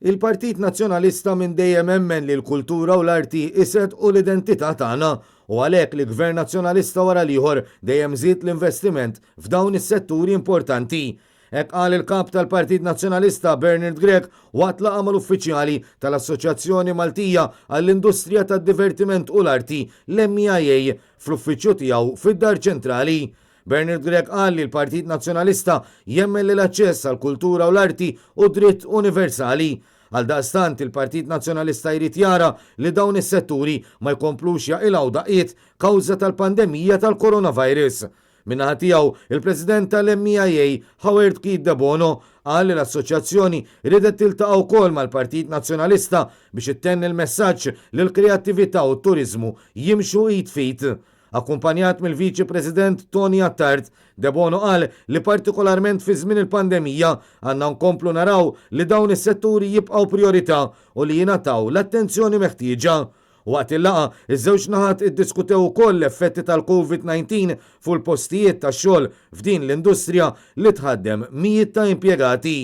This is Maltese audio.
Il-Partit Nazzjonalista minn dejjem hemmen li l-kultura u l-arti ised u l-identità tagħna u għalhekk li Gvern Nazzjonalista wara l-ieħor dejjem żied l-investiment f'dawn is-setturi importanti. Hekk qal il-kap tal-Partit Nazzjonalista Bernard Grech waqt laqgħa mal-uffiċjali tal-Assoċjazzjoni Maltija għall-Industrija tad-Divertiment u l-Arti l-MIA fl-uffiċċju tiegħu fid-Dar Ċentrali. Bernard Grech qal li l-Partit Nazzjonalista jemmen li l-aċċess għall kultura u l-arti u dritt universali. Għaldaqstant il-Partit Nazzjonalista jrid jara li dawn is-setturi ma jkomplux jaqilgħu daqiet kawża tal-pandemija tal-coronavirus. Minnaħa tiegħu il-President tal-MIA Howard Keith De Bono qal li l-assoċjazzjoni ridet tiltaqa' wkoll mal-Partit Nazzjonalista biex ittenni l-messaġġ li l-kreattività u t-turiżmu jimxu id fit. Akkumpanjat mill-Viċi President Tony Attard, De Bono qal li partikolarment fi żmien il-pandemija għandna nkomplu naraw li dawn is-setturi jibqgħu priorità u li jingħataw l-attenzjoni meħtieġa. Waqt il-laqa, iż-żewġ naħat iddiskutew ukoll l-effetti tal-COVID-19 fuq il-postijiet tax-xogħol f'din l-industrija li tħaddem mijiet ta' impjegati.